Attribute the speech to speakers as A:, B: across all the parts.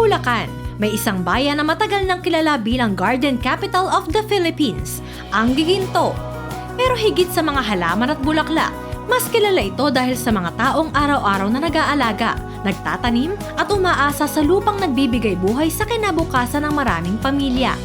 A: Bulacan, may isang bayan na matagal nang kilala bilang Garden Capital of the Philippines, ang Giginto. Pero higit sa mga halaman at bulaklak, mas kilala ito dahil sa mga taong araw-araw na nag-aalaga, nagtatanim at umaasa sa lupang nagbibigay buhay sa kinabukasan ng maraming pamilya.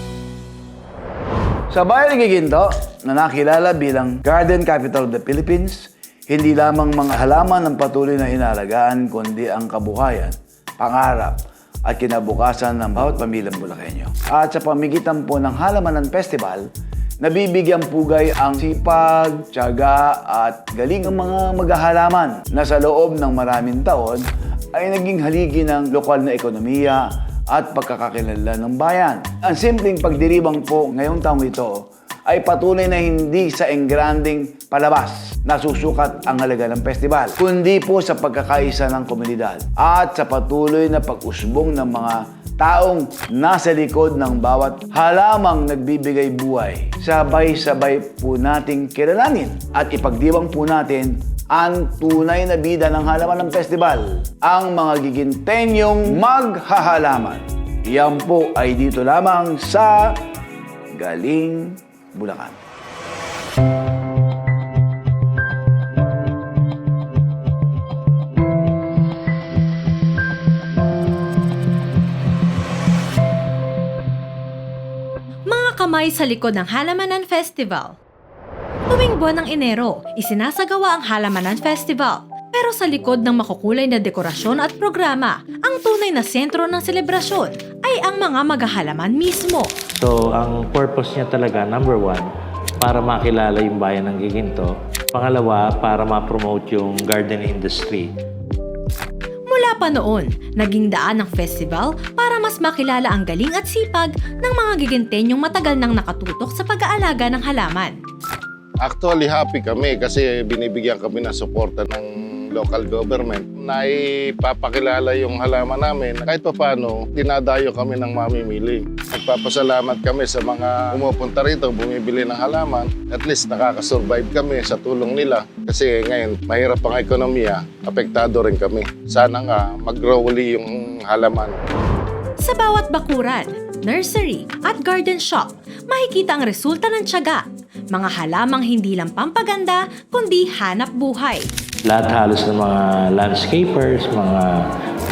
B: Sa bayan ng Giginto, na nakilala bilang Garden Capital of the Philippines, hindi lamang mga halaman ang patuloy na inalagaan, kundi ang kabuhayan, pangarap, at kinabukasan ng bawat pamilyang Bulakenyo. At sa pamigitan po ng Halamanan Festival, nabibigyang pugay ang sipag, tiyaga at galing ng mga maghahalaman na sa loob ng maraming taon ay naging haligi ng lokal na ekonomiya at pagkakakilala ng bayan. Ang simpleng pagdiribang po ngayong taong ito ay patunay na hindi sa engranding palabas na susukat ang halaga ng festival, kundi po sa pagkakaisa ng komunidad at sa patuloy na pag-usbong ng mga taong nasa likod ng bawat halamang nagbibigay buhay. Sabay-sabay po nating kilalanin at ipagdiwang po natin ang tunay na bida ng halaman ng festival, ang mga Gigintenyong maghahalaman. Yan po ay dito lamang sa Galing Bulacan.
A: Mga kamay sa likod ng Halamanan Festival. Tuwing buwan ng Enero, isinasagawa ang Halamanan Festival. Pero sa likod ng makukulay na dekorasyon at programa, ang tunay na sentro ng selebrasyon ay ang mga maghahalaman mismo.
C: So, ang purpose niya talaga, number one, para makilala yung bayan ng Giginto. Pangalawa, para ma-promote yung garden industry.
A: Mula pa noon, naging daan ng festival para mas makilala ang galing at sipag ng mga Gigintenyong matagal nang nakatutok sa pag-aalaga ng halaman.
D: Actually, happy kami kasi binibigyan kami ng suporta ng local government na ipapakilala yung halaman namin. Kahit pa paano, dinadayo kami ng mamimili. Nagpapasalamat kami sa mga pumupunta rito, bumibili ng halaman. At least nakakasurvive kami sa tulong nila. Kasi ngayon, mahirap ang ekonomiya, apektado rin kami. Sana nga mag-grow uli yung halaman.
A: Sa bawat bakuran, nursery at garden shop, makikita ang resulta ng tiyaga. Mga halamang hindi lang pampaganda, kundi hanap buhay.
C: Lahat halos ng mga landscapers, mga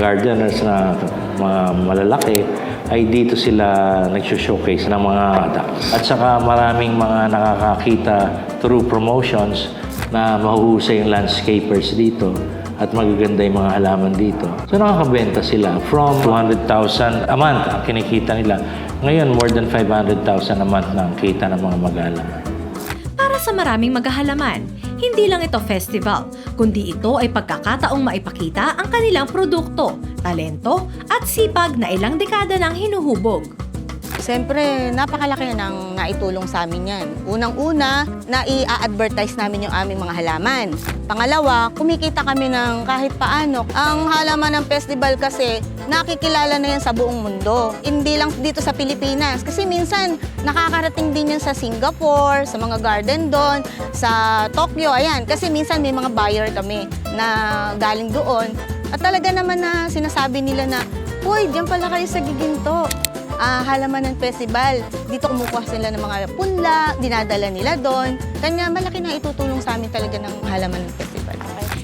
C: gardeners na mga malalaki, ay dito sila nag-showcase ng mga products. At saka maraming mga nakakakita through promotions na mahuhusay yung landscapers dito at magaganda yung mga halaman dito. So nakakabenta sila from 200,000 a month ang kinikita nila. Ngayon, more than 500,000 a month na ang kita ng mga mag-halaman.
A: Para sa maraming maghahalaman, hindi lang ito festival, kundi ito ay pagkakataong maipakita ang kanilang produkto, talento at sipag na ilang dekada nang hinuhubog.
E: Siyempre, napakalaki ng naitulong sa amin yan. Unang-una, nai-advertise namin yung aming mga halaman. Pangalawa, kumikita kami ng kahit paano. Ang halaman ng festival kasi, nakikilala na yan sa buong mundo. Hindi lang dito sa Pilipinas. Kasi minsan, nakakarating din yan sa Singapore, sa mga garden doon, sa Tokyo, ayan. Kasi minsan may mga buyer kami na galing doon. At talaga naman na sinasabi nila na, "Uy, diyan pala kayo sa Giginto. Halamanan Festival. Dito kumukuha sila ng mga punla, dinadala nila doon. Kanya malaki na itutulong sa amin talaga ng Halamanan Festival."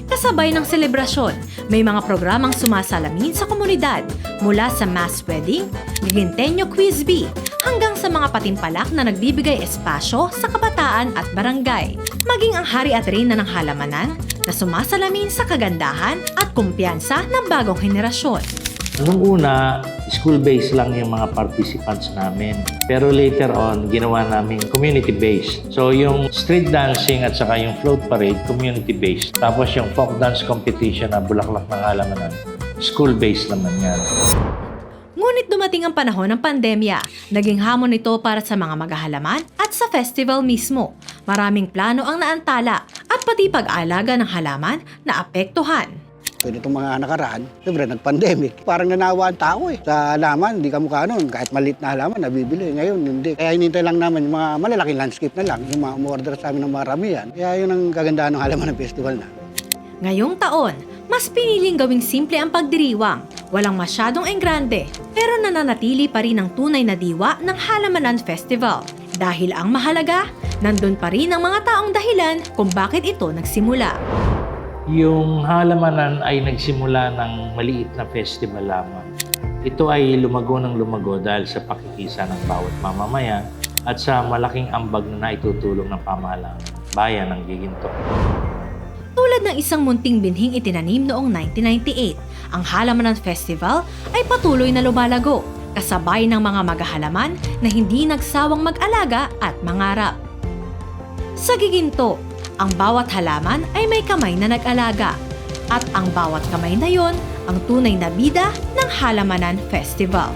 A: Kasabay ng selebrasyon, may mga programang sumasalamin sa komunidad mula sa mass wedding, Gigintenyo Quiz Bee, hanggang sa mga patimpalak na nagbibigay espasyo sa kabataan at barangay. Maging ang hari at reyna ng halamanan na sumasalamin sa kagandahan at kumpiyansa ng bagong henerasyon.
C: Noong una, school-based lang yung mga participants namin. Pero later on, ginawa namin community-based. So yung street dancing at saka yung float parade, community-based. Tapos yung folk dance competition na Bulaklak ng Halamanan, school-based naman yan.
A: Ngunit dumating ang panahon ng pandemya. Naging hamon ito para sa mga maghahalaman at sa festival mismo. Maraming plano ang naantala at pati pag-aalaga ng halaman na apektuhan.
F: Pero itong mga nakaraan, siyempre nag-pandemic. Parang nanawa ang tao eh. Sa halaman, hindi ka mukha nun. Kahit maliit na halaman, nabibili. Ngayon, hindi. Kaya hinintay lang naman yung mga malalaking landscape na lang. Yung mga umorder sa amin ng maramihan. Kaya yun ang kagandahan ng halaman ng festival na.
A: Ngayong taon, Mas piniling gawing simple ang pagdiriwang, walang masyadong enggrande, pero nananatili pa rin ang tunay na diwa ng Halamanan Festival. Dahil ang mahalaga, nandun pa rin ang mga taong dahilan kung bakit ito nagsimula.
C: Yung halamanan ay nagsimula ng maliit na festival lamang. Ito ay lumago ng lumago dahil sa pakikisa ng bawat mamamayan at sa malaking ambag na naitutulong ng pamahalaan bayan ng Giginto.
A: Tulad ng isang munting binhing itinanim noong 1998, ang Halamanan Festival ay patuloy na lumalago, kasabay ng mga maghahalaman na hindi nagsawang mag-alaga at mangarap. Sa Giginto, ang bawat halaman ay may kamay na nag-alaga, at ang bawat kamay na yon ang tunay na bida ng Halamanan Festival.